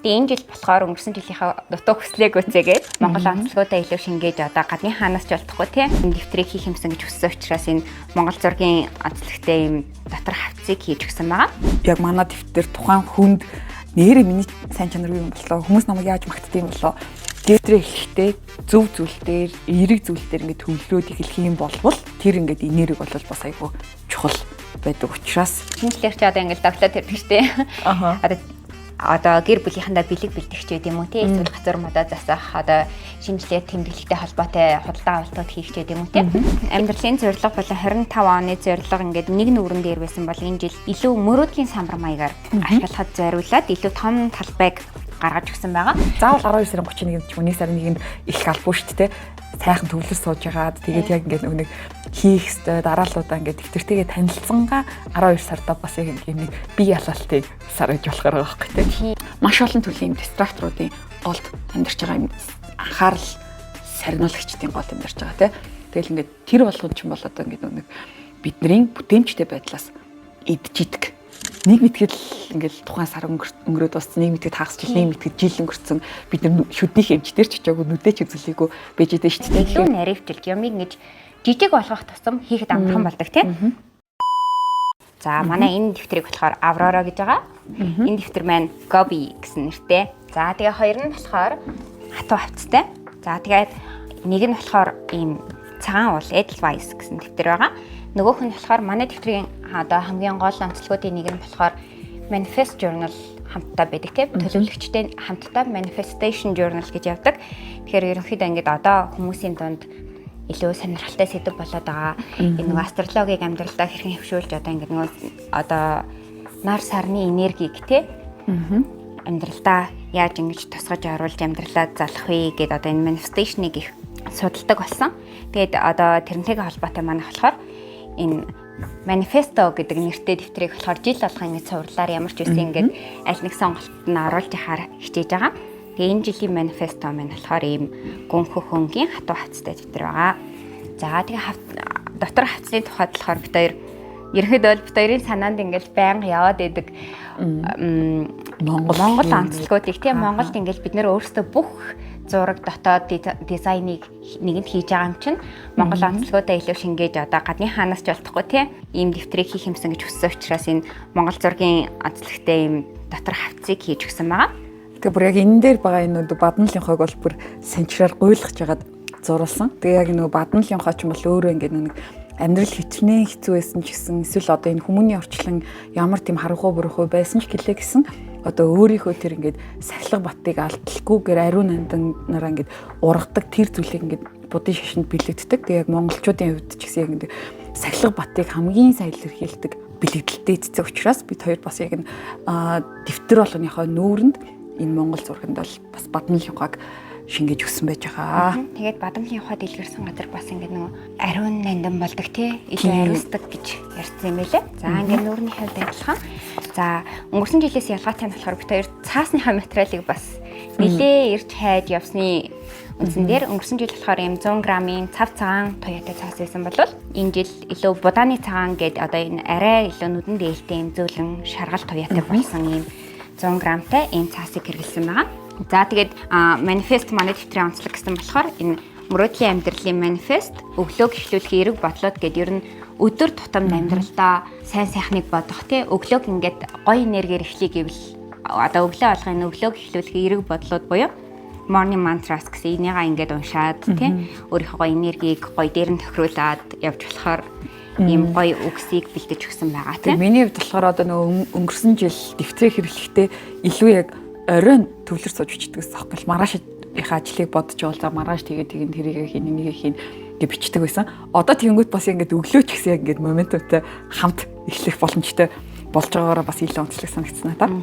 Тэгээ энэ жил болохоор өнгөрсөн жилийнхаа дутуу хүслээ гүйцээгээд Монгол онцлогуудаа илүү шингээж одоо гадны хаанаас ч болтохгүй тийм энэ дэвтрийг хийх юмсан гэж хүссэн учраас энэ Монгол зургийн онцлогтой юм дотор хавцыг хийж өгсөн байгаа. Яг манай дэвтэр тухайн хүнд нэрээ миний сайн чанар юу юм болоо хүмүүс намайг яаж магтдığım болоо дэвтрээ эхлэхдээ зөв зүйл дээр эерэг зүйл дээр ингээд төвлөрөөд эхлэх юм болвол тэр ингээд энерги болол бас айгүй чухал байдаг учраас шинжлэх чи одоо ингээд доктор тэрдэг штэ. Одоо гэр бүлийнхандаа бэлэг бэлтгэж байд юм уу те эсвэл газар модоо засах одоо шинжилгээ тэмдэглэлтэй холбоотой худалдаа авалтууд хийх гэдэг юм уу те амьдралын зорилго болон 25 оны зорилго ингээд нэг нүрэн дээр байсан бол энэ жил илүү мөрөөдлийн самбар маягаар ашиглахад зориулаад илүү том талбайг гаргаж өгсөн байгаа. Заавал 12 сарын 31-нд ч 1 сарын 1-нд их албуу шүү дээ. Сайхан төвлөр сууж ягаад тэгээд яг ингээд нэг хийх ёстой дараалуудаа ингээд дэвтэртэйгээ танилцсангаа 12 сарда бас яг нэг бие ялалтыг сар гэж болохоор байгаа байхгүй тийм. Маш олон төрлийн дистракторуудын голд амьдарч байгаа юм анхаарал сарниулагчдын гол амьдарч байгаа тийм. Тэгэл ингээд тэр болгон ч юм бол одоо ингээд нэг бидний бүтээмжтэй байдлаас идчихдэг. Нэг мэтгэл ингээл тухайн сар өнгөрөөд боссон, нэг мэтгэд хагас жил, нэг мэтгэд жил өнгөрцөн бид нар шүдний хэмжээр ч очоогүй нүдэж үзүүлээгүй байж байгаа шүү дээ. Илүү наривчлж юмыг ингэж жижиг болгох тусам хийхэд амархан болдог тийм. За манай энэ дэвтрийг болохоор Аврора гэж байгаа. Энэ дэвтэр маань Gobi гэсэн нэртэй. За тэгээ хоёр нь болохоор хатуу хавцтай. За тэгээд нэг нь болохоор ийм цагаан уул Edelweiss гэсэн дэвтэр байгаа. Нөгөөх нь болохоор манай дэвтрийн одоо хамгийн гол онцлогуудын нэг нь болохоор Manifest Journal хамтдаа байдаг тийм төлөвлөгчтэй хамтдаа Manifestation Journal гэж явдаг. Тэгэхээр ерөнхийдөө ингээд одоо хүмүүсийн дунд илүү сонирхолтой сэдв болоод байгаа. Энэ нэг астрологиг амьдралдаа хэрхэн хөвшүүлж одоо ингээд нэг одоо нар сарны энергийг тийм амьдралдаа яаж ингэж тусгаж оруулж амьдралаа залах вэ гэдээ одоо энэ Manifestation-ыг их судалдаг болсон. Тэгээд одоо тэрнтэйгээ холбоотой манайх болохоор энэ манифесто гэдэг нэртэй дэвтрийг болохоор жил болгон ингэ цувралаар ямар ч үсэн ингээд аль нэг сонголтод нь оруулж яхаар хичээж байгаа. Тэгээ энэ жилийн манифесто маань болохоор ийм гүнхөх хөнгийн хатуу хавцтай дэвтэр байгаа. За тэгээ дотор хавцны тухайд болохоор бид хоёр ерөнхийдөө бид хоёрын санаанд ингээд байнга яваад идэг Монгол онцлогуудыг тийм Монголд ингээд бид нэр өөрсдөө бүх зураг дотоод дизайныг нэгэнд хийж байгаа юм чинь Монгол онцлогуудаа илүү шингээж одоо гадны хаанаас ч болтохгүй тийм ийм дэвтрийг хийх юмсан гэж хүссэн учраас энэ Монгол зургийн онцлогтой ийм дотор хавцыг хийж өгсөн байгаа. Тэгээ бүр яг энэ дээр байгаа энэ бадналын хойг бол бүр санчраар гуйлгаж ягаад зуруулсан. Тэгээ яг нөгөө бадналын хой ч юм бол өөрөө ингээд нэг амьдрал хичнээн хэцүү байсан ч гэсэн эсвэл одоо энэ хүмүүний орчлон ямар тийм харанхуй буруугүй байсан ч гэлээ гэсэн одоо өөрийнхөө тэр ингээд сахилга баттыг алдалгүйгээр ариун нанданараа ингээд ургадаг тэр зүйлийг ингээд будын шашинд бэлэгддэг. Тэгээ яг монголчуудын хувьд ч гэсэн яг ингээд сахилга баттыг хамгийн сайн илэрхийлдэг бэлэгдэлтэй эцэг учраас бид хоёр бас яг дэвтэр болгоныхоо нүүрэнд энэ монгол зурганд бол бас бадналын ухааг шингээж өгсөн байж байгаа. Тэгээд бадамлын ухаад илгэрсэн газар бас ингээд нөгөө ариун нандан болдог тий илүү ариусдаг гэж ярьсан юм байлээ. За ингээд нүүрний хувьд адилхан. За өнгөрсөн жилээс ялгаатай нь болохоор бид хоёр цаасныхаа материалыг бас нэлээ ирж хайж явсны үндсэн дээр өнгөрсөн жил болохоор юм 100 грамын цав цагаан туяатай цаас байсан бол энэ жил илүү будааны цагаан гэдэг одоо энэ арай илүү нүдэн дээлтэй юм зөөлөн шаргал туяатай болсон юм 100 грамтай энэ цаасыг хэрэглэсэн байгаа. За тэгээд манифест манай дэвтрийн онцлог гэсэн болохоор энэ мөрөөдлийн амьдралын манифест өглөөг эхлүүлэх эерэг бодлоод гэдэг ер нь өдөр тутамд амьдралдаа сайн сайхныг бодох тий өглөөг ингээд гоё энергиэр эхлэе гэвэл одоо өглөө болгоны өглөөг эхлүүлэх эерэг бодлоод буюу morning mantras гэсэн энийгаа ингээд уншаад тий өөрийнхөө гоё энергийг гоё дээр нь тохируулад явж болохоор ийм гоё үгсийг бэлдэж өгсөн байгаа тий. Миний хувьд болохоор одоо нөгөө өнгөрсөн жил дэвтрээ хэрэглэхдээ илүү яг оройн төвлөр сууж бичдэгс аахгүй маргаашийнхаа ажлыг бодож явал за маргааш тэгээд тэрийг хийн энийг хийн гэж бичдэг байсан. Одоо тэгэнгүүт бас ингээд өглөөч гэсэн яг ингээд моментумтай хамт эхлэх боломжтой болж байгаагаараа бас илүү онцлог санагдсан надад.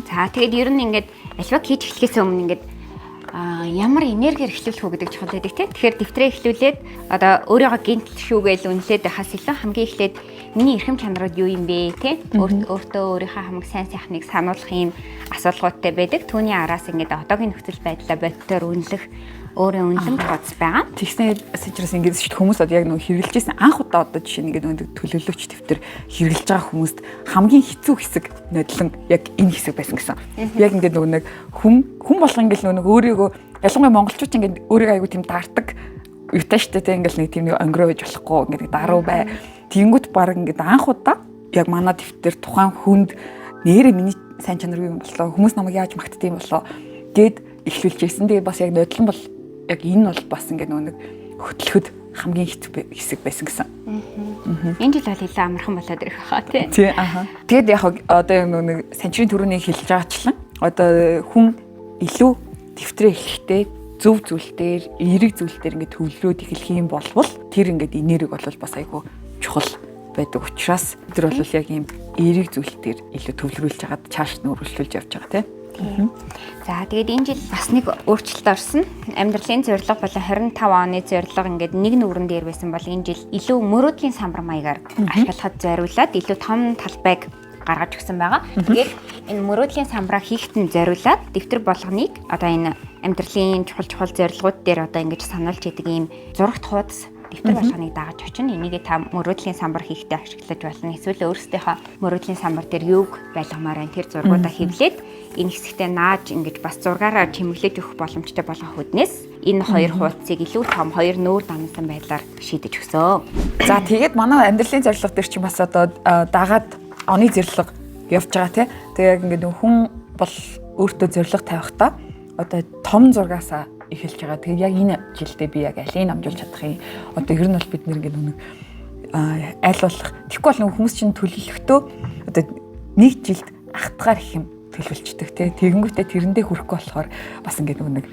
За тэгээд ер нь ингээд альваг хийж эхлэхээс өмнө ингээд ямар энергиэр эхлүүлэх үү гэдэг чухал байдаг тийм. Тэгэхээр дэвтрээ эхлүүлээд одоо өөрийгөө гинт шүүгээл үнэлээд байхаас илүү хамгийн эхлээд миний эрхэм чанарууд юу юм бэ те? Өөртөө өөрийнхөө хамаг сайн сайхныг сануулах юм асуулгуудтай байдаг. Түүний араас ингээд одоогийн нөхцөл байдлаа бодтоор үнэлэх өөрөө үнэлэн процесс байгаа. Тэгснээр сэжрээс ингээд шүү дээ хүмүүс одоо яг нөгөө хэрэгжилжсэн анх удаа одоо жишээ нь ингээд нөгөө төлөөлөгч дэвтэр хэрэгжилж байгаа хүмүүст хамгийн хэцүү хэсэг нодлон яг энэ хэсэг байсан гэсэн. Яг ингээд нөгөө нэг хүн болгон ингээд нөгөө өөрийгөө ялангуяа монголчууд ингээд өөрийгөө айгу тийм даардаг юутай штэ тэ ингээд нэг тийм нэг өнгөрөө байж болохгүй ингээд даруу бай. Тэнгүүт баг ингээд анх удаа яг манай дэвтэр тухайн хүнд нэрээ миний сайн чанар юу юм болоо хүмүүс намайг яаж магтдсан болоо гэд эхлүүлж ирсэн. Тэгээ бас яг нодлон бол яг энэ бол бас ингээд нэг хөтлөхөд хамгийн хэцүү хэсэг байсан гэсэн. Энэ жил бол илүү амархан болоод ирэх хаа тий. Тий аха. Тэгэд яг одоо нэг санчрын төрөний хэлж байгаачлан одоо хүн илүү дэвтрээ эхлэхдээ зөв зүйлээр, эерэг зүйлээр ингээд төвлөрөөд эхлэх юм болвол тэр ингээд энерги бол бас айгүй чухал байдаг учраас тэр бол яг ийм эерэг зүйлээр илүү төвлөрүүлж хагаад цааш нь өргөжлүүлж явж байгаа тийм. За тэгээд энэ жил бас нэг өөрчлөлт орсон. Амьдралын зорилго болон 25 оны зорилго ингээд нэг нүрэн дээр байсан бол энэ жил илүү мөрөөдлийн самбар маягаар ашиглахад зориулаад илүү том талбайг гаргаж өгсөн байгаа. Тэгээд энэ мөрөөдлийн самбараа хийхтэн зориулаад дэвтэр болгоныг одоо энэ амьдралын чухал зорилгууд дээр одоо ингэж сануулж идэг ийм зурагт хуудас дэвтэр болгоныг дааж очино. Энийг та мөрөөдлийн самбар хийхдээ ашиглаж болно. Эсвэл өөрсдийнхөө мөрөөдлийн самбар дээр юуг байлгамаар энэ тэр зургуудаа хэвлээд энэ хэсэгтээ нааж ингэж бас зургаараа чимэглэж өгөх боломжтой болгох үднээс энэ хоёр хуудсыг илүү том хоёр нүүр дансан байдлаар шийдэж өгсөн. За тэгээд манай амьдралын зорилго дээр чинь бас одоо дагаад оны зорилго явж байгаа тий. Тэгээ яг ингээд хүн бол өөртөө зорилго тавихдаа одоо том зургаасаа эхэлж байгаа. Тэгээд яг энэ жилдээ би яг алийг намжуулж чадах юм. Одоо ер нь бол бид нэг аль болох тэгэхгүй бол хүмүүс чинь төлөвлөختөө одоо нэг жилд ахтгаар их юм төлөвлөждөг тий. Тэгэнгүүтээ тэрэндээ хүрэхгүй болохоор бас ингээд нэг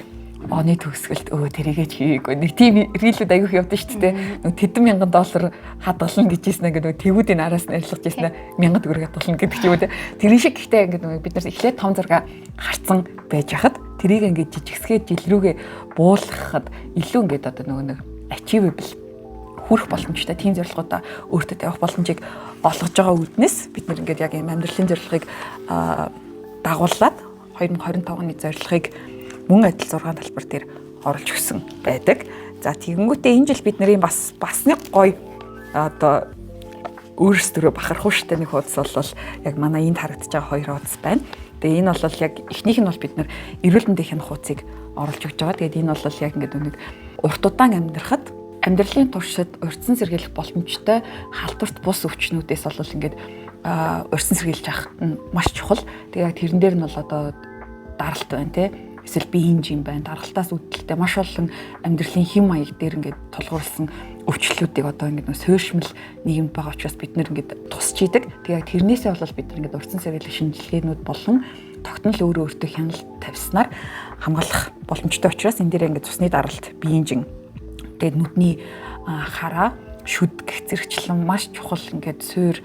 оны төгсгөлд тэрийгээ хийгээгүй. Нэг тийм рилүүд аягүйх явдсан шүү дээ. $100,000 хадгална гэж хэлсэн ингээд тэвүүдийн араас нь арилгаж хэлсэн $1,000 хадгална гэдэг ч юм уу тий. Тэрэн шиг гэхдээ ингээд бид нар эхлээд том зураг харцсан байж хахад тэрийг ингээд жижигсгээд жил рүүгээ буулгахад илүү ингээд одоо нэг achievable хүрэх боломжтой тийм зорилгоудаа өөртөө тавих боломжийг олгож байгаа үднэс бид нар ингээд яг юм амьдралын зорилгыг дагуулад 2025 оны зорилгыг мөн адил 6 талбар дээр оруулж өгсөн байдаг. За тэгэнгүүтээ энэ жил бид нарын бас нэг гоё одоо өөрсдөө бахархуу штэ нэг хуудас бол яг манай энд харагдаж байгаа хоёр хуудас байна. Тэгээ энэ бол яг эхнийх нь бол бид нар эрүүл мэндийн хянах хуудсыг оруулж өгч байгаа. Тэгээд энэ бол яг ингээд нэг урт удаан амьдрахад амьдралын туршид урьдсан сэргийлэх боломжтой халдварт бус өвчнүүдээс бол ингээд урьдсан сэргийлж авах нь маш чухал. Тэгээ яг тэрэн дээр нь бол одоо даралт байна тий. Эсвэл биеийн жим байна. Даргалтаас үүдэлтэй маш олон амьдралын хэм маяг дээр ингээд тулгуурласан өвчлөлүүдийг одоо ингээд суурьшмал нийгэм байгаа учраас бид нэр ингээд тусч идэг. Тэгээ тэрнээсээ бол бид нар ингээд урьдсан сэргийлэх шинжилгээнүүд болон тогтнол өөртөө хяналт тавьснаар хамгаалах боломжтой учраас энэ дээр ингээд цусны даралт, биеийн жин, тэгээд нүдний хараа, шүд гэх зэрэгчлэн маш чухал ингээд суур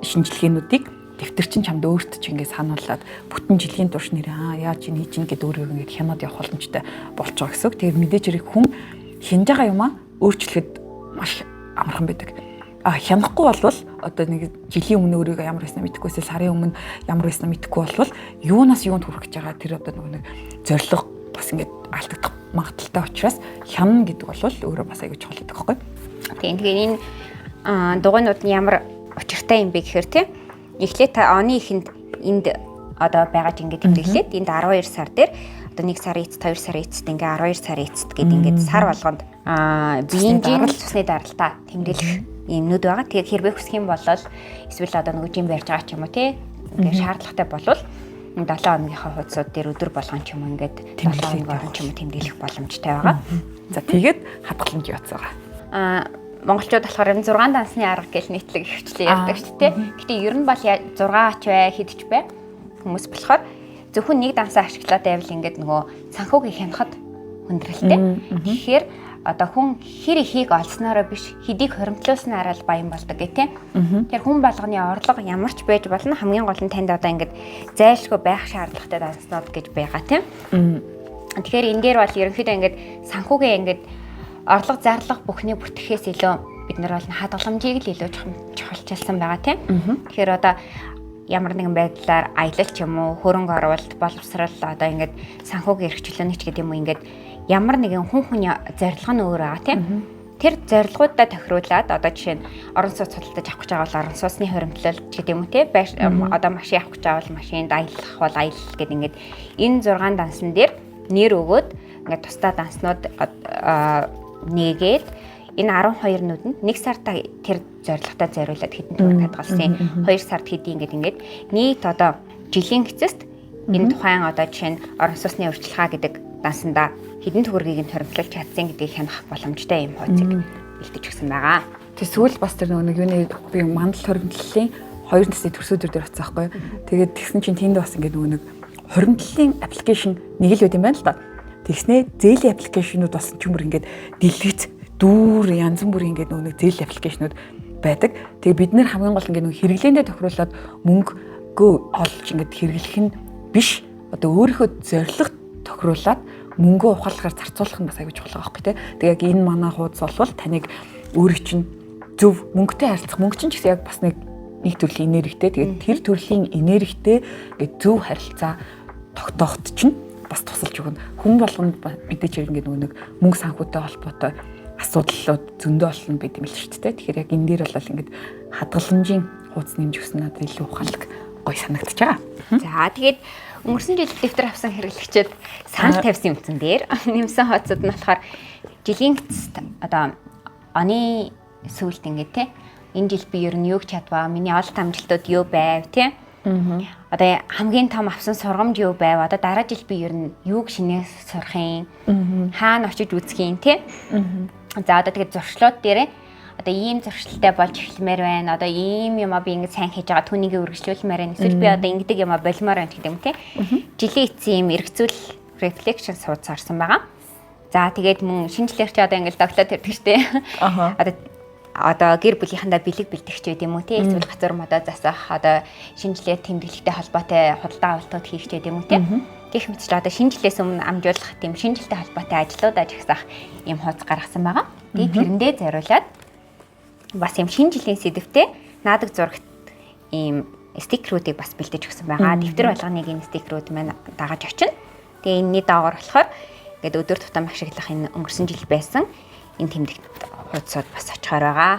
шинжилгээнүүдийг дэвтэр чинь чамд өөртөө ч ингээд сануулад бүтэн жилийн турш нэрээ яаж ийн хийж ин гэд өөрөө ингээд хянаад явах боломжтой болж байгаа гэсэн үг. Тэгээд мэдээж хэрэг хүн хянаж байгаа юмаа өөрчлөхөд маш амархан байдаг. Хянахгүй болвол одоо нэг жилийн өмнө өөрийгөө ямар байснаа мэдэхгүй эсвэл сарын өмнө ямар байснаа мэдэхгүй болвол юунаас юунд хүрэх гэж байгаа тэр одоо нэг зорилго бас ингээд алдагдах магадaltaй учраас хянана гэдэг бол өөрөө бас аягүй чухал гэдэг байхгүй. Тэгээ энэ дугуйнууд нь ямар учиртай юм бэ гэхээр тийм эхлээд та оны ихэнд энд одоо байгаа ингээд тэмдэглээд энд 12 сар дээр одоо 1 сарын эцэст 2 сарын эцэст ингээ 12 сарын эцэст гэдэг ингээд сар болгонд биеийн цусны даралтаа тэмдэглэх юмнууд байгаа. Тэгээд хэрвээ хүсэх юм бол эсвэл одоо нөгөө жим барьж байгаа ч юм уу тий ингээ шаардлагатай болвол 7 хоногийнхаа хуудсууд дээр өдөр болгон ч юм уу ингээд 7 хоног ч юм уу тэмдэглэх боломжтой байгаа. За тэгээд хадгаламж явц байгаа. Монголчууд болохоор 6 дансны арга гэж нийтлэг хвчлээ ярьдаг шүү дээ. Гэтэ ер нь бол 6 ач бай, хэдч бай хүмүүс болохоор зөвхөн нэг дансаа ашиглаад байвал ингээд нөгөө санхүүгийн хянахад хүндрэлтэй. Тэгэхээр одоо хүн хэр ихийг олсноороо биш хэдийг хоримтлуулснараа л баян болдог гэх тийм. Тэгэхээр хүн болгоны орлого ямар ч байж болно хамгийн гол нь танд одоо ингээд зайлшгүй байх шаардлагатай данснууд гэж байгаа тийм. Тэгэхээр энэ дээр бол ерөнхийдөө ингээд санхүүгийн ингээд орлого зарлах бүхний бүтэхээс илүү бид нар бол хадгаламжийг л илүү чухалчилсан байгаа тийм. Тэгэхээр одоо ямар нэгэн байдлаар аялал ч юм уу, хөрөнгө оруулалт, боловсрал одоо ингээд санхүүгийн эрхчлөөний ч гэдэг юм уу ингээд ямар нэгэн хүн зорилго нь өөр байгаа тийм. Тэр зорилгоудаа тохируулаад одоо жишээ нь орон сууц судалдаж авах гэж байгаа бол орон сууцны хуримтлал ч гэдэг юм уу тийм. Одоо машин авах гэж байгаа бол машинд, аялах бол аялал гэдэг ингээд энэ 6 дансан дээр нэр өгөөд ингээд тусдаа данснууд нэгээд энэ 12 нүдэнд 1 сартаа тэр зорилготой зориулаад хэдэн төгрөг хадгалсан. 2 сард хэдий ингээд нийт одоо жилийн эцэст энэ тухайн одоо жишээ нь орон сууцны урьдчилгаа гэдэг дансандаа хэдэн төгрөгийг нь хоримтлуулж чадсан гэдгийг хянах боломжтой юм хуудсыг бэлдэж өгсөн байгаа. Тэг сүүл бас тэр нэг юуны би мандал хоримтлалын 2 насны төрсөдөр дээр оцсон байхгүй. Тэгээд тэгсэн чинь тэнд бас ингээд нэг хоримтлалын аппликейшн нэг л байт юм байна л да. Тэгснээ зээлийн аппликейшнуд бас ч юмэр ингээд дэлгэц дүүр янз бүрийн ингээд нэг зээлийн аппликейшнуд байдаг. Тэгээ бид нэр хамгийн гол ингээд хэрэглээндээ тохируулаад мөнгөө олж ингээд хэрэглэх нь биш. Одоо өөрийнхөө зорилго тохируулаад мөнгөө ухаалгаар зарцуулах нь бас аягүй чухал байгаа байхгүй тий. Тэгээ яг энэ манай хуудас болвол таныг өөрийн чинь зөв мөнгөтэй харилцах, мөнгө чинь ч гэсэн яг бас нэг төрлийн энергитэй. Тэгээд тэр төрлийн энергитэй ингээд зөв харилцаа тогтооход чинь бас тусалж өгнө. Хүн болгонд мэдээж ингээд нэг мөнгө санхүүтэй холбоотой асуудлууд зөндөө болно байт юм л шүү дээ. Тэгэхээр яг энэ дээр бол ингээд хадгаламжийн хуудас нэмж өгсөн надад илүү ухаалаг гоё санагдаж байгаа. За тэгээд өнгөрсөн жил дэвтэр авсан хэрэглэгчид санал тавьсан юмцэн дээр нэмсэн хуудсууд нь болохоор жилийн эцэст одоо оны сүүлд ингээд те энэ жил би ер нь юуг чадваа, миний олд амжилтууд юу байв те. Одоо хамгийн том авсан сургамж юу байв? Одоо дараа жил би ер нь юуг шинээс сурах юм? Хаана очиж үзэх юм те? За одоо тэгээд зуршлууд дээрээ одоо ийм зуршилтай болж эхлэмээр байна. Одоо ийм юм би ингэ сайн хийж байгаа түүнийг үргэлжлүүлмээр байна. Эсвэл би одоо ингэдэг юм болмоор байна гэдэг юм те. Жилийн эцсийн юм эргцүүл reflection суудс орсон байгаа. За тэгээд мөн шинжлэх чи одоо ингэ доктор төрдөг штэ. Одоо гэр бүлийнхандаа бэлэг бэлтгэж байд юм уу те. Эсвэл газар модоо засах одоо шинжлэх тэмдэглэлтэй холбоотой худалдаа авалтууд хийх ч байд юм уу те. Гэх мэтч одоо шинжлээс өмнө амжуулах тийм шинжилтэй холбоотой ажлууд ажиглах юм хуудас гаргасан байгаа. Тэгээд тэрэндээ зориулаад бас юм шинэ жилийн сэдвтэй наадаг зурагт ийм стикерүүдийг бас бэлдэж өгсөн байгаа. Дэвтэр болгоныг энэ стикерүүд маань дагаж очино. Тэгээ энэний дагавар болохоор ингээд өдөр тутам ашиглах энэ өнгөрсөн жил байсан энэ тэмдэгт хуудсууд бас очихоор байгаа.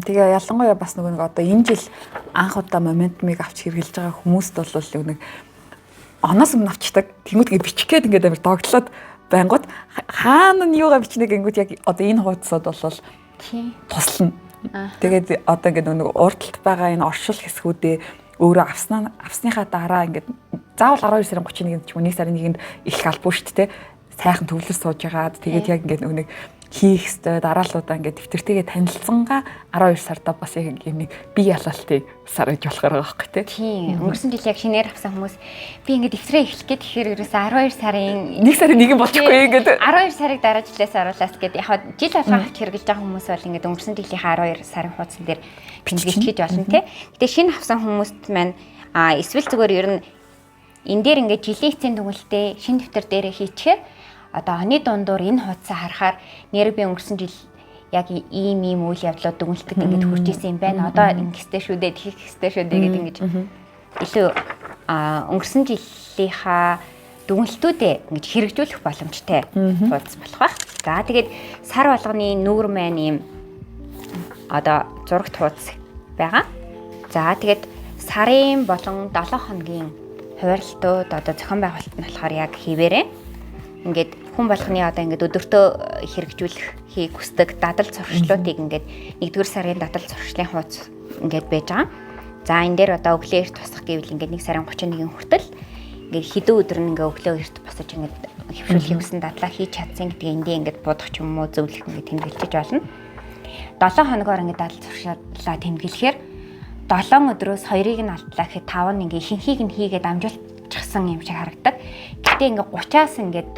Тэгээ ялангуяа бас нэг одоо энэ жил анх удаа моментумыг авч хэрэгжилж байгаа хүмүүст бол нэг оноос өмнө авчдаг. Тэнгүүд бичих гээд ингээд амар догтлоод байнгут хаана нь юугаа бичнэ гэнгүүт яг одоо энэ хуудсууд бол туслана. Тэгээд одоо ингээд нэг урдталт байгаа энэ оршил хэсгүүдээ өөрөө авсныхаа дараа ингээд заавал 12 сарын 31-нд ч юм уу 1 сарын 1-нд их албуу шүү дээ. Сайхан төвлөр сууж ягаад тэгээд яг ингээд нэг хийх ёстой дараалуудаа ингээд дэвтэртэйгээ танилцсангаа 12 сарда бас яг нэг бие ялалтыг сар гэж болохоор байгаа байхгүй тий. Өнгөрсөн жил яг шинээр авсан хүмүүс би ингээд дэвтрээ эхлэх гээд тэгэхээр ерөөсөө 12 сарын 1 сарын 1 болчихгүй ингээд 12 сарыг дараа жилээс оруулаас гээд яг жил алгаа авч хэрэгжилж байгаа хүмүүс бол ингээд өнгөрсөн жилийнхаа 12 сарын хуудсан дээр тэмдэглэж болно тий. Гэтэ шинэ авсан хүмүүст маань эсвэл зүгээр ер нь энэ дээр ингээд жилийн эцсийн дүгнэлтээ шинэ дэвтэр дээрээ хийчихээр одоо оны дундуур энэ хуудасаа харахаар нэр би өнгөрсөн жил яг ийм үйл явдлууд дүгнэлтэд ингэж хүрч исэн юм байна. Одоо ингэстэй шүү дээ, тийх хэстэй шүү дээ гэдэг ингэж илүү өнгөрсөн жилийнхаа дүгнэлтүүдээ ингэж хэрэгжүүлэх боломжтой хуудас болох ба. За тэгээд сар болгоны нүүр маань ийм одоо зурагт хуудас байгаа. За тэгээд сарын болон 7 хоногийн хуваарлтууд одоо зохион байгуулалт нь болохоор яг хийвэрээ. Ингээд хүн болгоны одоо ингээд өдөртөө хэрэгжүүлэхийг хүсдэг дадал зуршлуудыг ингээд 1-р сарын дадал зуршлын хуудас ингээд байж байгаа. За энэ дээр одоо өглөө эрт тусах гэвэл ингээд 1 сарын 31-ийн хүртэл ингээд хэдэн өдөр нь ингээд өглөө эрт босож ингээд хөвшүүлэх гэсэн дадлаа хийж чадсан гэдгийг эндээ ингээд будах ч юм уу зөвлөх ингээд тэмдэглэж болно. 7 хоногоор ингээд дадал зуршлаа тэмдэглэхээр 7 өдрөөс 2-ыг нь алдлаа гэхэд 5 нь ингээд ихэнхийг нь хийгээд амжуулчихсан юм шиг харагддаг. Гэтэ ингээд 30-аас ингээд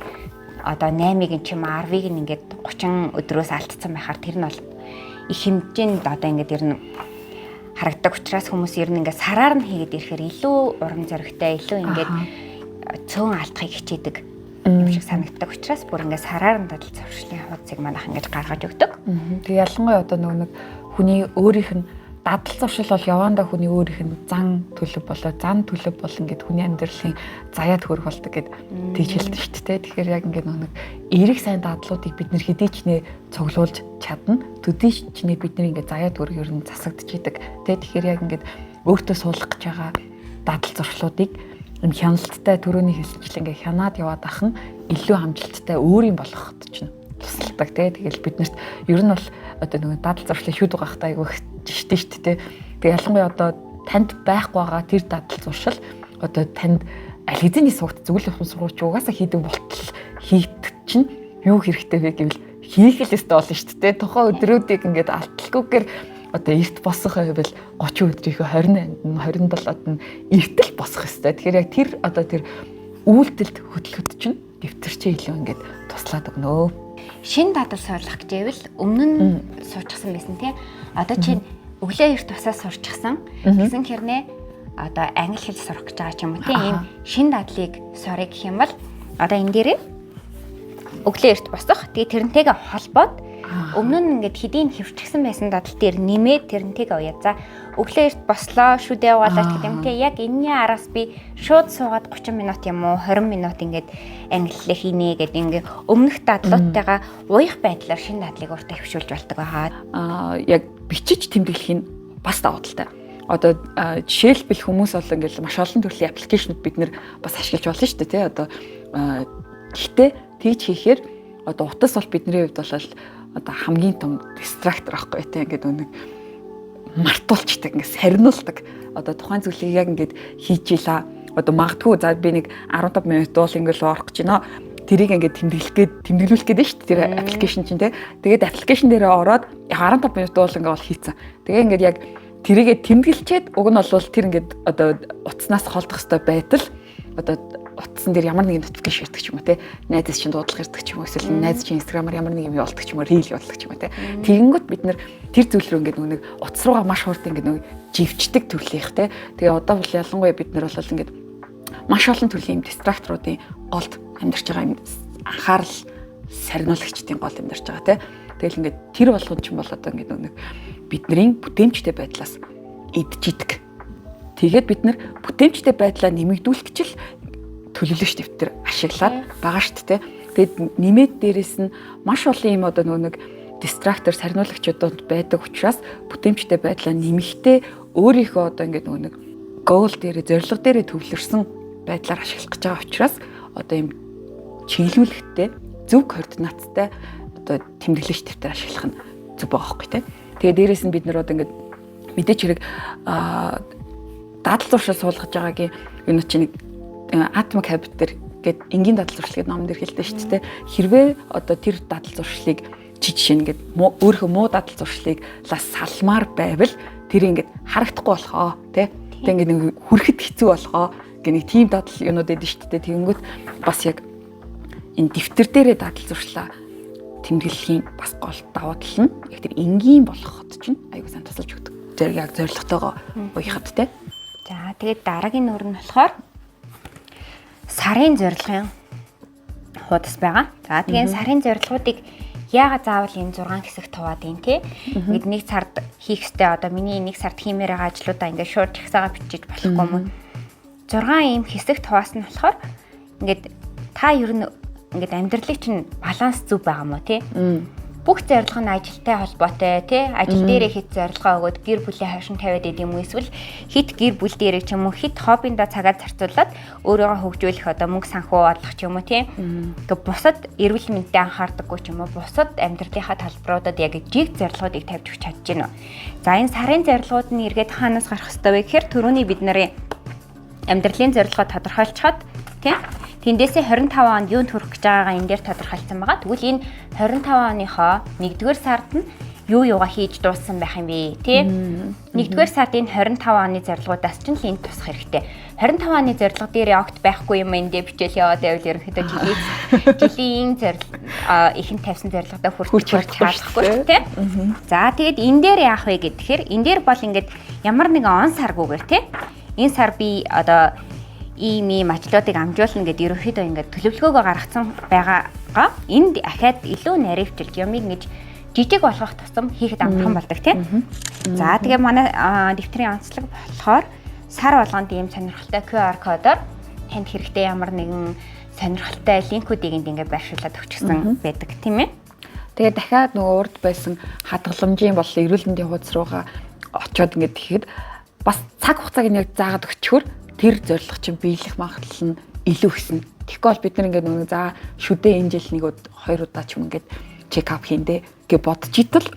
одоо 8-ыг нь ч юм 10-ыг нь ингээд 30 өдрөөс алдсан байхаар тэр нь бол их хэмжээнд одоо ингээд ер нь харагддаг учраас хүмүүс ер нь ингээд сараар нь хийгээд ирэхээр илүү урам зоригтой, илүү ингээд цөөн алдахыг хичээдэг юм шиг санагддаг учраас бүр ингээд сараар нь дадал зуршлын хуудсыг манайх ингэж гаргаж өгдөг. Тэгээ ялангуяа одоо нэг хүний өөрийнх нь дадал зуршил бол явандаа хүний өөрийнх нь зан төлөв болон гэд хүний амьдралын заяад хөрөх болдог гэд тийж хэлдэг шүү дээ. Тэгэхээр яг ингээд нэг эерэг сайн дадлуудыг бид нэр хэдий ч нэ цуглуулж чадна. Төдий ч нэ бидний ингээд заяад хөрөх ер нь засагдчихийдэг. Тэгэхээр яг ингээд өөртөө суулгах гэж байгаа дадал зуршлуудыг юм хяналттай төрөний хэлсэнчлэн ингээд хянаад яваад ах нь илүү хамжилттай өөрийн болгоход ч тусалдаг тий. Тэгэл биднэрт ер нь бол одоо нэг дадал зуршлыг шүд угаахтай айгүй жиштэй шүү дээ. Тэгээ ялангуяа одоо танд байхгүй байгаа тэр дадал зуршил одоо танд аль хэзээний суугт зөвлөх сургууч угаасаа хийдэг болтол хийдэг чинь юу хэрэгтэй вэ гэвэл хийх л ёстой болно шүү дээ. Тухайн өдрүүдийг ингээд алтлгүйгээр одоо эрт босох байвал 30 өдрийнхөө 28-нд нь 27-нд нь эртэл босох ёстой. Тэгэхээр яг тэр одоо тэр үйлдэлд хөдөлгөд чинь дэвтэр чи илүү ингээд туслаад өгнө. Шин дадал суулгах гэвэл өмнө нь суучихсан байсан тий. Одоо чи өглөө эрт тусаа сурчихсан. Гэсэн хэрнээ одоо англи хэл сурах гэж байгаа ч юм уу тий. Ийм шин дадлыг сурах гэх юм бол одоо энэ дээрээ өглөө эрт босох. Тэгээ тэрнтэйгээ холбоод өмнө нь ингээд хэдийн хөвчихсэн байсан дадал дээр нэмээд тэрнтэйгээ уяа. За өглөө эрт бослоо шүдээ угаалаач гэдэг юм тий. Яг энэний араас би шууд суугаад 30 минут юм уу 20 минут ингээд англи хэл хийнэ гэдэг ингээд өмнөх дадлуудтайгаа уяах байдлаар шинэ дадлыг өөртөө хөвшүүлж болдог байгаа. Яг бичиж тэмдэглэх нь бас давуу талтай. Одоо жишээлбэл хүмүүс бол ингээд маш олон төрлийн аппликейшнуд бид нэр бас ашиглаж болно шүү дээ тий. Одоо гэхдээ тэгж хийхээр одоо утас бол бидний хувьд бол одоо хамгийн том дистрактор байхгүй тий. Ингээд нэг мартуулчдаг ингээд сарниулдаг. Одоо тухайн зүйлийг яг ингээд хийж ийла. Одоо магадгүй за би нэг 15 минут дуул ингээд орох гэж байна. Тэрийг ингээд тэмдэглүүлэх гээд шүү дээ тэр аппликейшн чинь тий. Тэгээд аппликейшн дээрээ ороод 15 минут дуул ингээд бол хийцэн. Тэгээ ингээд яг тэрийгэ тэмдэглчээд уг нь бол тэр ингээд одоо утаснаас холдох хэвээр байтал одоо утсан дээр ямар нэгэн нотификейшн ирдэг ч юм уу те найзаас чинь дуудлага ирдэг ч юм уу эсвэл найз чинь инстаграмаар ямар нэг юм явуулдаг ч юм уу рил явуулдаг ч юм уу те тэгэнгүүт бид нэр тэр зүйл рүү ингээд нэг утас руугаа маш хурд ингээд нэг живчдэг төрлийнх те тэгээ одоо бол ялангуяа бид нар бол ингээд маш олон төрлийн дистракторуудын голд амьдарч байгаа юм анхаарал сарниулагчдын гол амьдарч байгаа те тэгэл ингээд тэр болгон ч юм бол одоо ингээд нэг бидний бүтээмжтэй байдлаас идчихдэг. Тэгээд бид нар бүтээмжтэй байдлаа нэмэгдүүлэх гэж л төлөвлөж дэвтэр ашиглаад байгаа шүү дээ. Тэгээд нэмээд дээрэс нь маш олон юм одоо нэг дистрактор сарниулагчдууд байдаг учраас бүтээмжтэй байдлаа нэмэхдээ өөрийнхөө одоо ингээд нэг гол дээрээ зорилго дээрээ төвлөрсөн байдлаар ашиглах гэж байгаа учраас одоо юм чиглүүлэхтэй зөв координаттай одоо тэмдэглэж дэвтэр ашиглах нь зөв байгаа байхгүй тий. Тэгээ дээрэс нь бид нар одоо ингээд мэдээч хэрэг дадал зуршил суулгаж байгаагийн энэ чинь Atomic Habit гэдэг энгийн дадал зуршил гэдэг номон дээр хэлдэг шүү дээ. Хэрвээ одоо тэр дадал зуршлыг жишээ нь ингээд өөрийнхөө муу дадал зуршлыг салмаар байвал тэр ингээд харагдахгүй болохоо тий. Тэгээ ингээд нэг хүрэхэд хэцүү болохоо гэх нэг тийм дадал юмнууд эдэн шүү дээ. Тэгэнгүүт бас яг энэ дэвтэр дээрээ дадал зуршлаа тэмдэглэхийн бас гол давуу тал нь яг тэр энгийн болгоход чинь аюул сан тусалж өгдөг. Зэрэг яг зорилготойгоо уяхад тий. За тэгээд дараагийн нөр нь болохоор сарын зорилгын хуудас байгаа. За тэгээд сарын зорилгоодыг яагаад заавал энэ 6 хэсэгт хуваад юм те? Ингээд нэг сард хийх ёстой одоо миний нэг сард хиймээр байгаа ажлуудаа ингээд шууд чагсаага бичиж болохгүй юм. 6 ийм хэсэгт хуваасан нь болохоор ингээд та ер нь ингээд амьдралыг чинь баланс зөв байгаа мó те? Бүх зорилго нь ажилтай холбоотой тий ажил дээрээ хит зорилгоо өгөөд гэр бүлийн хашин тавиад идэм юм эсвэл хит гэр бүл дээрээ ч юм уу хит хоббиндаа цагаа зарцуулаад өөрийгөө хөгжүүлэх одоо мөнгө санхүү олох ч юм уу тий ингээ бусад эрүүл мэндэд анхаардаггүй ч юм уу бусад амьдралынхаа талбаруудад яг жиг зорилгоодыг тавьж өгч чадж байна. За энэ сарын зорилгууд нь эргээд хаанаас гарах хэвтэй вэ гэхээр түрүүний бид нарын амьдралын зорилгоо тодорхойлцоход тий тэндээсээ 25 онд юунд хүрэх гэж байгаагаа энэ дээр тодорхойлсон байгаа. Тэгвэл энэ 25 оныхоо 1-р сард нь юу юугаа хийж дууссан байх юм бэ тий? 1-р сард энэ 25 оны зорилгоудаас ч л энд тусах хэрэгтэй. 25 оны зорилго дээр огт байхгүй юм эндээ бичээл яваад байвал ерөнхийдөө жилийн ихэнд тавьсан зорилгодоо хүрч чадахгүй тий? За тэгээд энэ дээр яах вэ гэхээр энэ дээр бол ингээд ямар нэгэн он саргүйгээр тий? Энэ сар би одоо ийм ажлуудыг амжуулна гэдээ ерөнхийдөө ингээд төлөвлөгөөгөө гаргацсан байгаагаа энд ахаад илүү наривчилж юмыг ингэж жижиг болгох тусам хийхэд амархан болдог тийм. За тэгээ манай дэвтрийн онцлог болохоор сар болгонд ийм сонирхолтой QR кодоор танд хэрэгтэй ямар нэгэн сонирхолтой линкүүдийг ингээд байршуулад өгчихсөн байдаг тийм ээ. Тэгээ дахиад нөгөө урд байсан хадгаламжийн болон эрүүл мэндийн хуудас руугаа очиод ингээд тэгэхэд бас цаг хугацааг нь яг заагаад өгчхөөр тэр зорилго чинь биелэх магадлал нь илүү ихсэн. Тэгэхгүй бол бид нар ингээд нөгөө за шүдээ энэ жил нэг 2 удаа ч юм ингээд чек ап хийндэ гэж бодож идэл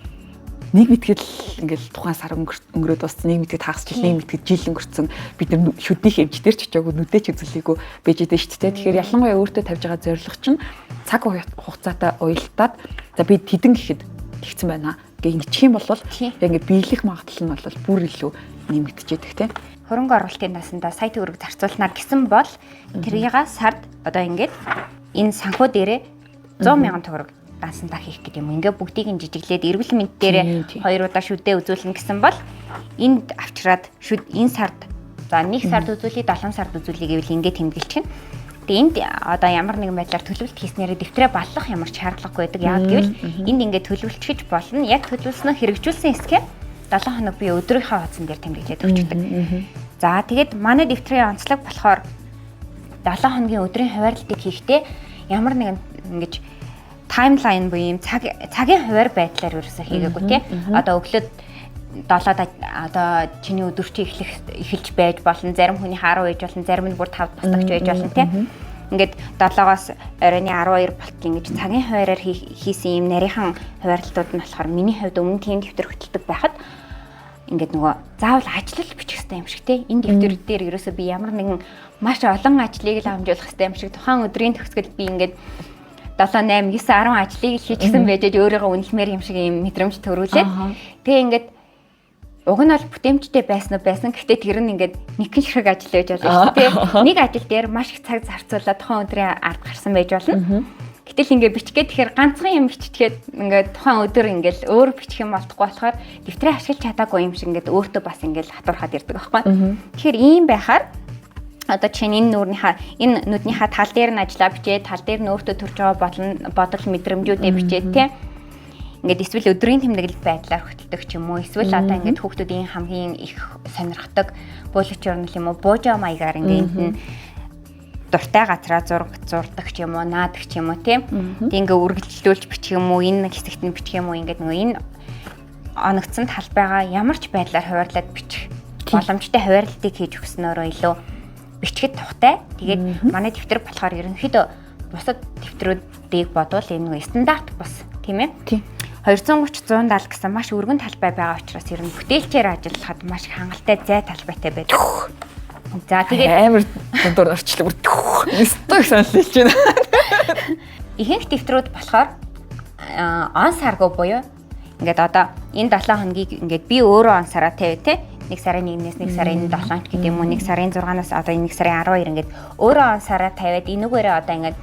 нэг мэдгээд ингээл тухайн сар өнгөрөөд дууссан, нэг мэдгээд хагас жил, нэг мэдгээд жил өнгөрцөн бид нар шүднийх хэмжээр ч очоогүй нүдээ ч үзүүлээгүй байж идэв шүү дээ. Тэгэхээр ялангуяа өөртөө тавьж байгаа зорилго чинь цаг хугацаатай уялдаад за би тэдэн гэхэд тэгсэн байна гэх ингэчих юм бол яг ингээд биелэх магадлал нь бол бүр илүү нэмэгдэжэдэг тийм. Хөрөнгө оруулалтын насандаа сая төгрөг зарцуулнаар гэсэн бол тэрийгээ сард одоо ингээд энэ санхүү дээрээ 100,000 төгрөг дансандаа хийх гэдэг юм. Ингээ бүгдийг нь жижиглээд эрүүл мэнд дээрээ 2 удаа шүдээ үзүүлнэ гэсэн бол энд авчраад энэ сард за 1 сард үзүүлээ 7 сард үзүүлээ гэвэл ингээ тэмдэглэчихнэ. Тэгээ энд одоо ямар нэгэн байдлаар төлөвлөлт хийснээр дэвтрээ баллах ямар ч шаардлагагүй байдаг. Яг гэвэл энд ингээ төлөвлөж болно. Яг төлөвлөснөө хэрэгжүүлсэн эсгээ 7 хоног би өдрийнхөө хуудсан дээр тэмдэглээд өгчдөг. За тэгээд манай дэвтрийн онцлог болохоор 7 хоногийн өдрийн хуваарлтыг хийхдээ ямар нэгэн ингэж таймлайн буюу юм цагийн хуваар байдлаар ерөөсөө хийгээгүй тий. Одоо өглөө 7-д одоо чиний өдөр чи эхэлж байж болно. Зарим хүний 10 байж болно, зарим нь бүр 5 тусдагч байж болно тий. Ингээд 7-оос оройн 12 болт ингэж цагийн хуваараар хийсэн юм нарийнхан хуваарлтууд нь болохоор миний хувьд өмнө тийм дэвтэр хөтэлдэг байхад ингээд нөгөө заавал ажиллал бичих хэрэгтэй юм шиг тий. Энэ дэвтэр дээр ерөөсөө би ямар нэгэн маш олон ажлыг л амжуулах хэрэгтэй юм шиг тухайн өдрийн төгсгөл би ингээд 7 8 9 10 ажлыг л хийчихсэн байж өөрийгөө үнэлмээр юм шиг юм мэдрэмж төрүүлээд тэгээ ингээд уг нь бол бүтээмжтэй байсан гэхдээ тэр нь ингээд нэгэн шиг ажил байж болно шүү дээ. Нэг ажил дээр маш их цаг зарцуулаад тухайн өдрийн ард гарсан байж болно. Гэтэл ингээд бичгээд тэгэхээр ганцхан юм биччихээд ингээд тухайн өдөр ингээд өөр бичих юм болтохгүй болохоор дэвтрээ ашиглаж чадаагүй юм шиг ингээд өөртөө бас ингээд хатуурхаад ирдэг байхгүй. Тэгэхээр ийм байхаар одоо чинь энэ нүднийхээ тал дээр нь ажиллаа бичээд тал дээр нь өөртөө төрж байгаа бодол мэдрэмжүүдээ бичээд тийм ингээд эсвэл өдрийн тэмдэглэл байдлаар хөтэлдэг ч юм уу эсвэл одоо ингээд хүүхдүүдийн хамгийн их сонирхдаг bullet journal юм уу буужа маягаар ингээд энэ дуртай газраа зурдаг ч юм уу наадаг ч юм уу тийм ингээд үргэлжлүүлж бичих юм уу энэ хэсэгт нь бичих юм уу ингээд нөгөө энэ оногдсон талбайгаа ямар ч байдлаар хуваарлаад бичих боломжтой хуваарлтыг хийж өгснөөрөө илүү бичгэд тухтай. Тэгээд манай дэвтэр болохоор ерөнхийдөө бусад дэвтрүүдийг бодвол энэ нэг стандарт бус тийм ээ. Тийм. 230 170 гэсэн маш өргөн талбай байгаа учраас ер нь бүтээлчээр ажиллахад маш их хангалттай зай талбайтай байдаг. За тэгээд амар дундуур орчлог бүр өстой саналж байна. Ихэнх дэвтрүүд болохоор он саргүй буюу ингээд одоо энэ 7 хоногийг ингээд би өөрөө он сараа тавь те 1 сарын 1-ээс 1 сарын 7-нд гэдэг юм уу 1 сарын 6-наас одоо 1 сарын 12 ингээд өөрөө он сараа тавиад энүүгээрээ одоо ингээд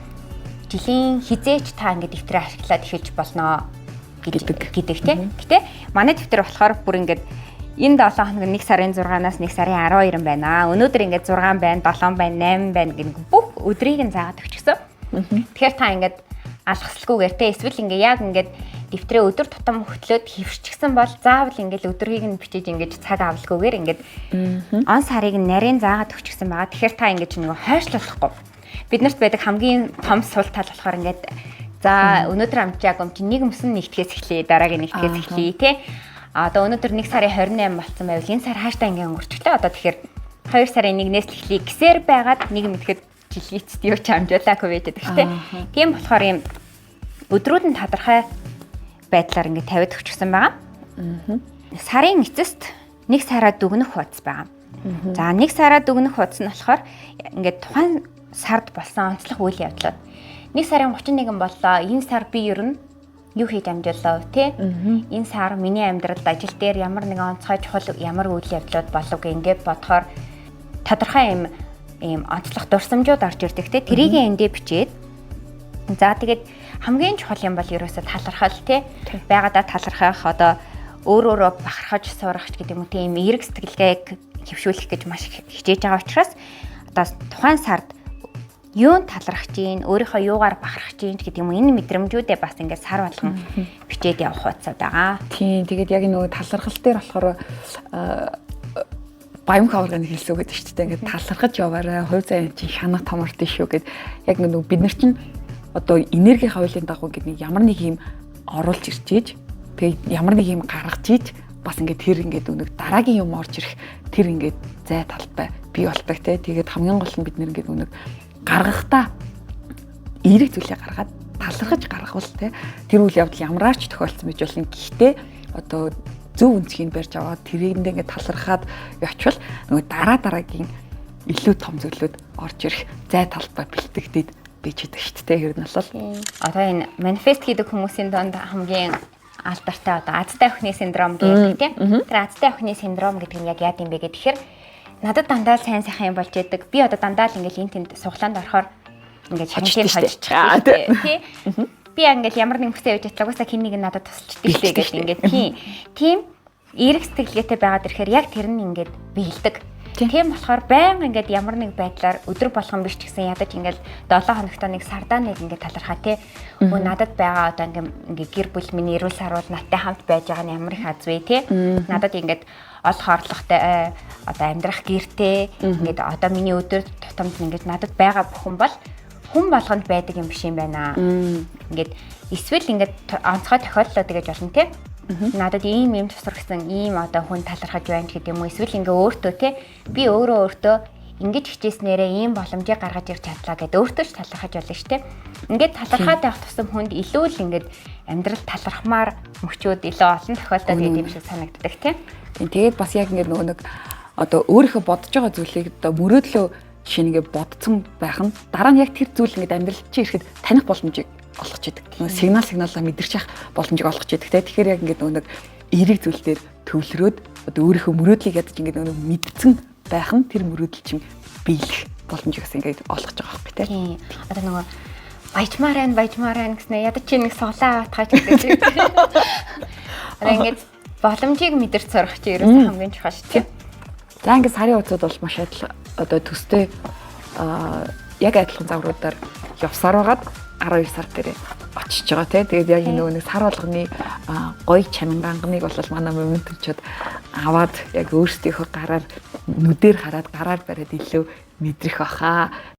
жилийн хизээч та ингээд дэвтрээ ашиглаад эхэлж болноо гэдэг тийм. Гэтэ манай дэвтэр болохоор бүр ингээд энэ 7 хоног 1 сарын 6-наас 1 сарын 12 юм байна. Өнөөдөр ингээд 6 байна, 7 байна, 8 байна гэх бүх өдрийг нь заагаад өгчихсөн. Тэгэхээр та ингээд алхасалгүйгээр те эсвэл ингээ яг ингээд дэвтрээ өдөр тутам хөтлөөд хөвшчихсэн бол заавал ингээд өдрийг нь бичиж ингээд цаг авалгүйгээр ингээд он сарыг нь нарийн заагаад өгчихсэн байгаа. Тэгэхээр та ингээд нөгөө хойшлуулахгүй. Биднэрт байдаг хамгийн том сул тал болохоор ингээд за өнөөдөр амжааг юм чи нэг мөсөн нэгтгэс эхлэе дараагийн нэгтгэс эхлэе те. Одоо өнөөдөр 1 сарын 28 болсон байвал энэ сар хааштай ингээ өнгөрчлээ. Одоо тэгэхээр 2 сарын 1-ээс л эхлэе гэсээр байгаад нэг мэтгэд жилийцт юу ч амжуулаагүй байдаг гэхдээ тийм болохоор юм өдрүүд нь тодорхой байдлаар ингээд тавиад өгчихсөн байгаа. Сарын эцэст 1 сараа дүгнэх хуудас байгаа. За 1 сараа дүгнэх хуудас нь болохоор ингээд тухайн сард болсон онцлог үйл явдлууд 1 сарын 31 боллоо. Энэ сар би ер нь юу хийж амжууллаа вэ? Энэ сар миний амьдралд ажил дээр ямар нэгэн онцгой чухал ямар үйл явдлууд болов ингээд бодохоор тодорхой ийм онцлог дурсамжууд орж ирдэг те тэрийг эндээ бичээд за тэгээд хамгийн чухал юм бол ерөөсө талархал те байгаадаа талархах одоо өөрөөрөө бахархаж сурах гэдэг юм уу тийм эерэг сэтгэлгээг хөвшүүлэх гэж маш хичээж байгаа учраас одоо тухайн сард юунд талархаж гин, өөрийнхөө юугаар бахархаж гин гэдэг юм уу, энэ мэдрэмжүүдээ бас ингээд сар болгон бичээд явах хуцаад байгаа. Тийм. Тэгээд яг нөгөө талархал дээр болохоор Баямхаврын хэлсэн үг гэдэг шүү дээ. Ингээд талархаж яваарай. Хувь заяа чинь шанах томорт шүү гэд яг нөгөө бид нар чинь одоо энерги хавлын дагуу гэдэг ямар нэг юм оруулж ирчээж тэгээд ямар нэг юм гаргаж ийж бас ингээд тэр ингээд өнөг дараагийн юм орж ирэх тэр ингээд зай талбай бий болдог те. Тэгээд хамгийн гол нь бид нэр ингээд өнөг гаргахдаа эерэг зүйлээ гаргаад талархаж гаргавал те тэр үйл явдал ямарч тохиолдсон байж болно. Гэхдээ одоо зөв үнцгийг барьж аваад тэрэндээ ингээд талархаад явчвал нөгөө дараагийн илүү том зүйлүүд орж ирэх зай талбай бэлтгэдэг бийж байдаг шүү дээ. Тэр нь бол одоо энэ манифест гэдэг хүмүүсийн донд хамгийн алдартай одоо азтай охины синдром гэдэг тийм. Тэр азтай охины синдром гэдэг нь яг яа гэм бэ гэхээр надад дандаа сайн сайхан юм болж яадаг. Би одоо дандаа л ингээл энэ тэнд суглаанд орохоор ингээд шанtiin хожчих тий. Би ингээл ямар нэг хүсээ үйж чадлагаасаа хин нэг надад тусалчдаг шүү дээ гэж ингээд тийм эерэг сэтгэлгээтэй байгаад ирэхээр яг тэр нь ингээд биелдэг. Тийм болохоор байнга ингээд ямар нэг байдлаар өдөр болгон биш ч гэсэн ядаж ингээд 7 хоногт нэг сардаа нэг ингээд талархаа тий. Өө надад байгаа одоо ингээд гэр бүл миний эрүүл сарвал надтай хамт байж байгаа нь ямар их аз вэ тий. Надад ингээд олох орлоготой одоо амьдрах гэртэй ингээд одоо миний өдөр тутамд ингээд надад байгаа бүхэн бол хүн болгонд байдаг юм биш юм байна. Ингээд эсвэл ингээд онцгой тохиолдлоо гэж болно тий. Надад ийм тусар гэсэн ийм одоо хүн талархаж байна гэдэг юм уу эсвэл ингээ өөртөө те би өөртөө ингэж хичээснээрээ ийм боломжийг гаргаж ирч чадлаа гэдээ өөртөө ч талархаж болно шүү дээ. Ингээд талархаад байх тусам хүнд илүү л ингээд амьдрал талархмаар мөчүүд илүү олон тохиолдол гэдэг юм шиг санагддаг тийм. Тэгээд бас яг ингээд нөгөө нэг одоо өөрийнхөө бодож байгаа зүйлийг одоо мөрөөдлөө жишээ нэгэ бодцсон байх нь дараа нь яг тэр зүйл ингээд амьдрал чи ирэхэд таних боломжийг олгож идэг. Сигналаа мэдэрч явах боломжийг олгож идэг. Тэгэхээр яг ингээд нэг эерэг зүйл дээр төвлөрөөд одоо өөрийнхөө мөрөөдлийг ядаж ингээд нэг мэдсэн байх нь тэр мөрөөдөл чинь биелэх боломжийг бас ингээд олгож байгаа байхгүй тий. Одоо нөгөө баяжмаар гэснээр ядаж чи нэг суглаа авахтаж гэдэг. Одоо ингээд боломжийг мэдэрч сурах чи ерөөсөө хамгийн чухал шүү дээ. За ингээд сарын хугацаанд бол маш одоо төстэй яг адилхан загваруудаар явсаар байгаад 12 сар дээр очиж байгаа тий. Тэгээд яг нөгөө нэг сар болгоны гоё чаминганганыг бол манай моментчууд аваад яг өөрсдийнхөө гараар нүдээр хараад гараар бариад илүү мэдрэх баха.